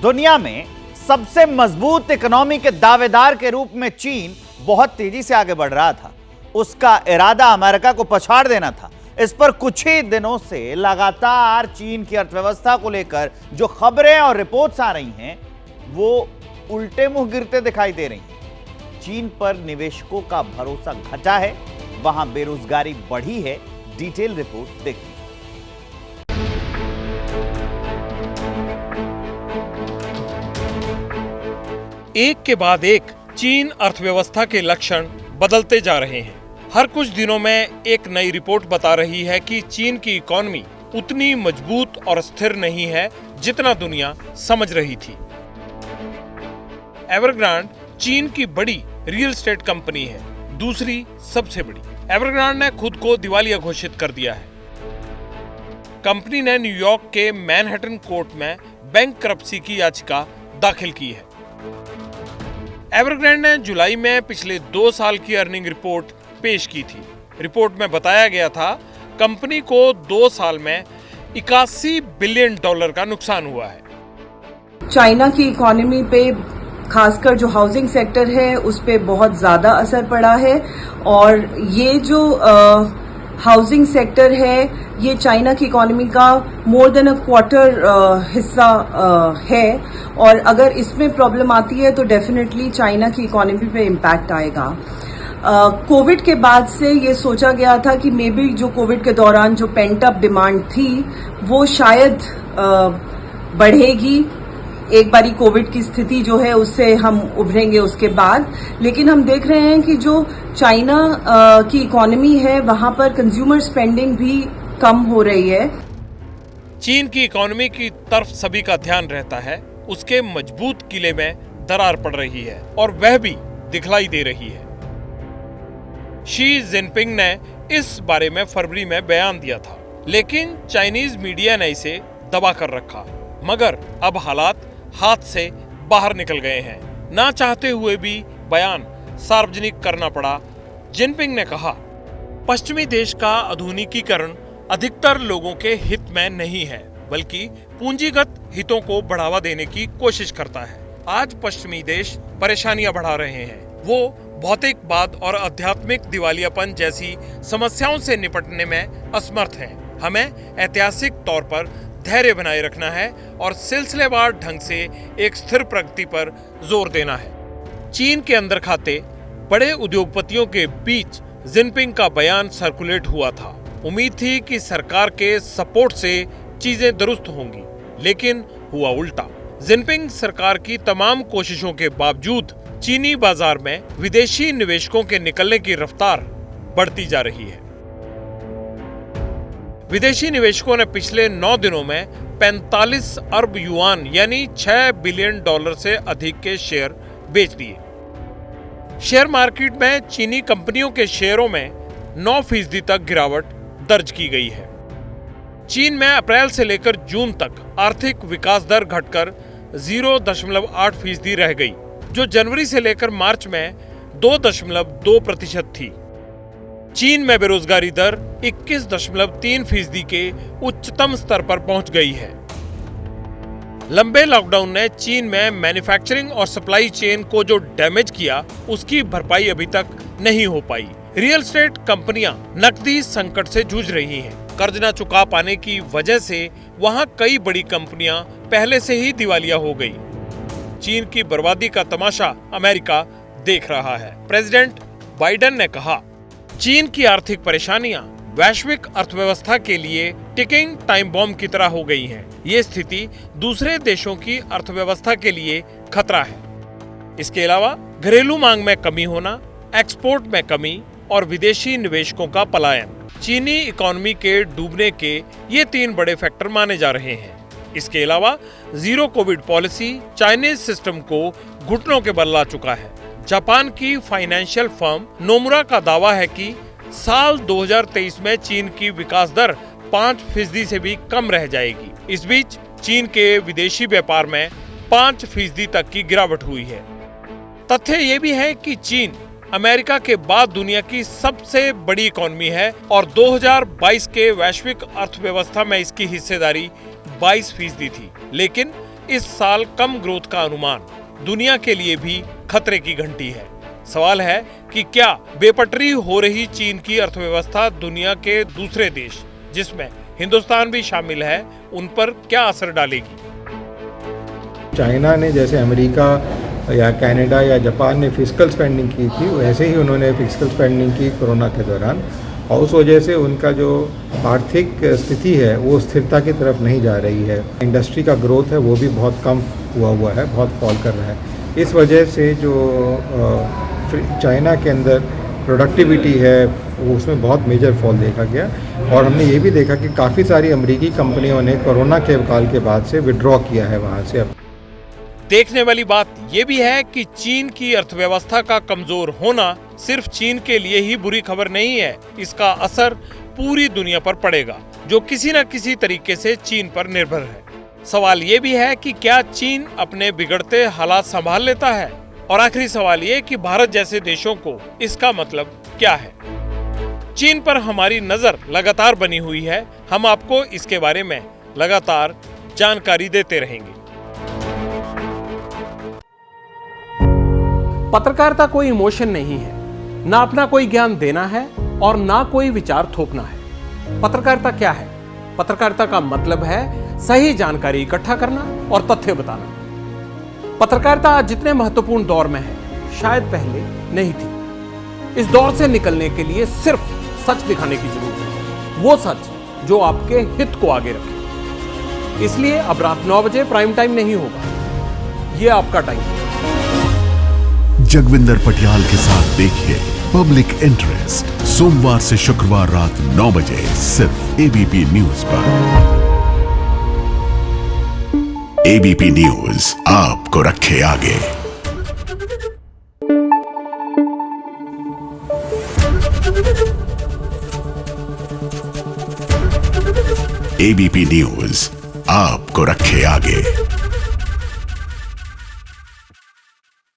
दुनिया में सबसे मजबूत इकोनॉमी के दावेदार के रूप में चीन बहुत तेजी से आगे बढ़ रहा था। उसका इरादा अमेरिका को पछाड़ देना था। इस पर कुछ ही दिनों से लगातार चीन की अर्थव्यवस्था को लेकर जो खबरें और रिपोर्ट्स आ रही हैं वो उल्टे मुंह गिरते दिखाई दे रही हैं। चीन पर निवेशकों का भरोसा घटा है, वहां बेरोजगारी बढ़ी है। डिटेल रिपोर्ट देखिए। एक के बाद एक चीन अर्थव्यवस्था के लक्षण बदलते जा रहे हैं। हर कुछ दिनों में एक नई रिपोर्ट बता रही है कि चीन की इकोनॉमी उतनी मजबूत और स्थिर नहीं है जितना दुनिया समझ रही थी। एवरग्रांड चीन की बड़ी रियल एस्टेट कंपनी है, दूसरी सबसे बड़ी। एवरग्रांड ने खुद को दिवालिया घोषित कर दिया है। कंपनी ने न्यूयॉर्क के मैनहट्टन कोर्ट में बैंकरप्सी की याचिका दाखिल की है। एवरग्रांड ने जुलाई में पिछले 2 साल की अर्निंग रिपोर्ट पेश की थी। रिपोर्ट में बताया गया था कंपनी को 2 साल में $81 बिलियन का नुकसान हुआ है। चाइना की इकोनॉमी पे खासकर जो हाउसिंग सेक्टर है उस पे बहुत ज्यादा असर पड़ा है और ये जो हाउसिंग सेक्टर है ये चाइना की इकोनॉमी का मोर देन अ क्वार्टर हिस्सा है और अगर इसमें प्रॉब्लम आती है तो डेफिनेटली चाइना की इकोनॉमी पे इम्पैक्ट आएगा। कोविड के बाद से ये सोचा गया था कि मे बी जो कोविड के दौरान जो पेंट अप डिमांड थी वो शायद बढ़ेगी। एक बारी कोविड की स्थिति जो है उससे हम उभरेंगे उसके बाद, लेकिन हम देख रहे हैं कि जो चाइना की इकोनॉमी है वहां पर कंज्यूमर स्पेंडिंग भी कम हो रही है। चीन की इकोनॉमी की तरफ सभी का ध्यान रहता है। उसके मजबूत किले में दरार पड़ रही है और वह भी दिखलाई दे रही है। शी जिनपिंग ने इस बारे में फरवरी में बयान दिया था, लेकिन चाइनीज मीडिया ने इसे दबा कर रखा। मगर अब हालात हाथ से बाहर निकल गए हैं। ना चाहते हुए भी बयान सार्वजनिक करना पड़ा। जिनपिंग ने कहा, पश्चिमी देश का आधुनिकीकरण अधिकतर लोगों के हित में नहीं है, बल्कि पूंजीगत हितों को बढ़ावा देने की कोशिश करता है। आज पश्चिमी देश परेशानियां बढ़ा रहे हैं। वो भौतिकवाद और आध्यात्मिक दिवालियापन जैसी समस्याओं से निपटने में असमर्थ हैं। हमें ऐतिहासिक तौर पर धैर्य बनाए रखना है और सिलसिलेवार ढंग से एक स्थिर प्रगति पर जोर देना है। चीन के अंदर खाते बड़े उद्योगपतियों के बीच जिनपिंग का बयान सर्कुलेट हुआ था। उम्मीद थी कि सरकार के सपोर्ट से चीजें दुरुस्त होंगी, लेकिन हुआ उल्टा। जिनपिंग सरकार की तमाम कोशिशों के बावजूद चीनी बाजार में विदेशी निवेशकों के निकलने की रफ्तार बढ़ती जा रही है। विदेशी निवेशकों ने पिछले 9 दिनों में 45 अरब युआन यानी $6 बिलियन से अधिक के शेयर बेच दिए। शेयर मार्केट में चीनी कंपनियों के शेयरों में 9% तक गिरावट दर्ज की गई है। चीन में अप्रैल से लेकर जून तक आर्थिक विकास दर घटकर 0.8% रह गई, जो जनवरी से लेकर मार्च में 2.2% थी। चीन में बेरोजगारी दर 21.3% के उच्चतम स्तर पर पहुंच गई है। लंबे लॉकडाउन ने चीन में मैन्युफैक्चरिंग और सप्लाई चेन को जो डैमेज किया उसकी भरपाई अभी तक नहीं हो पाई। रियल एस्टेट कंपनियां नकदी संकट से जूझ रही हैं। कर्ज न चुका पाने की वजह से वहां कई बड़ी कंपनियां पहले से ही दिवालिया हो गई। चीन की बर्बादी का तमाशा अमेरिका देख रहा है। प्रेसिडेंट बाइडेन ने कहा, चीन की आर्थिक परेशानियां वैश्विक अर्थव्यवस्था के लिए टिकिंग टाइम बॉम्ब की तरह हो गई हैं। ये स्थिति दूसरे देशों की अर्थव्यवस्था के लिए खतरा है। इसके अलावा घरेलू मांग में कमी होना, एक्सपोर्ट में कमी और विदेशी निवेशकों का पलायन चीनी इकोनॉमी के डूबने के ये 3 बड़े फैक्टर माने जा रहे हैं। इसके अलावा zero Covid policy Chinese system को घुटनों के बल ला चुका है। जापान की फाइनेंशियल फर्म नोमुरा का दावा है कि साल 2023 में चीन की विकास दर 5% से भी कम रह जाएगी। इस बीच चीन के विदेशी व्यापार में 5% तक की गिरावट हुई है। तथ्य ये भी है कि चीन अमेरिका के बाद दुनिया की सबसे बड़ी इकोनॉमी है और 2022 के वैश्विक अर्थव्यवस्था में इसकी हिस्सेदारी 22% थी। लेकिन इस साल कम ग्रोथ का अनुमान दुनिया के लिए भी खतरे की घंटी है। सवाल है कि क्या बेपटरी हो रही चीन की अर्थव्यवस्था दुनिया के दूसरे देश, जिसमें हिंदुस्तान भी शामिल है, उन पर क्या असर डालेगी? चाइना ने जैसे अमेरिका या कनाडा या जापान ने फिस्कल स्पेंडिंग की थी, वैसे ही उन्होंने फिस्कल स्पेंडिंग की कोरोना के दौरान, और उस वजह से उनका जो आर्थिक स्थिति है वो स्थिरता की तरफ नहीं जा रही है। इंडस्ट्री का ग्रोथ है वो भी बहुत कम हुआ है, बहुत फॉल कर रहा है। इस वजह से जो चाइना के अंदर प्रोडक्टिविटी है वो उसमें बहुत मेजर फॉल देखा गया, और हमने ये भी देखा कि काफ़ी सारी अमेरिकी कंपनियों ने कोरोना के काल के बाद से विड्रॉ किया है वहाँ से। देखने वाली बात यह भी है कि चीन की अर्थव्यवस्था का कमजोर होना सिर्फ चीन के लिए ही बुरी खबर नहीं है। इसका असर पूरी दुनिया पर पड़ेगा, जो किसी न किसी तरीके से चीन पर निर्भर है। सवाल ये भी है कि क्या चीन अपने बिगड़ते हालात संभाल लेता है, और आखिरी सवाल ये कि भारत जैसे देशों को इसका मतलब क्या है। चीन पर हमारी नजर लगातार बनी हुई है। हम आपको इसके बारे में लगातार जानकारी देते रहेंगे। पत्रकारिता कोई इमोशन नहीं है, ना अपना कोई ज्ञान देना है और ना कोई विचार थोपना है। पत्रकारिता क्या है? पत्रकारिता का मतलब है सही जानकारी इकट्ठा करना और तथ्य बताना। पत्रकारिता आज जितने महत्वपूर्ण दौर में है, शायद पहले नहीं थी। इस दौर से निकलने के लिए सिर्फ सच दिखाने की जरूरत है, वो सच जो आपके हित को आगे रखे। इसलिए अब रात 9 बजे प्राइम टाइम नहीं होगा, ये आपका टाइम है। जगविंदर पटियाल के साथ देखिए पब्लिक इंटरेस्ट, सोमवार से शुक्रवार रात 9 बजे सिर्फ एबीपी न्यूज पर। एबीपी न्यूज आपको रखे आगे। एबीपी न्यूज आपको रखे आगे।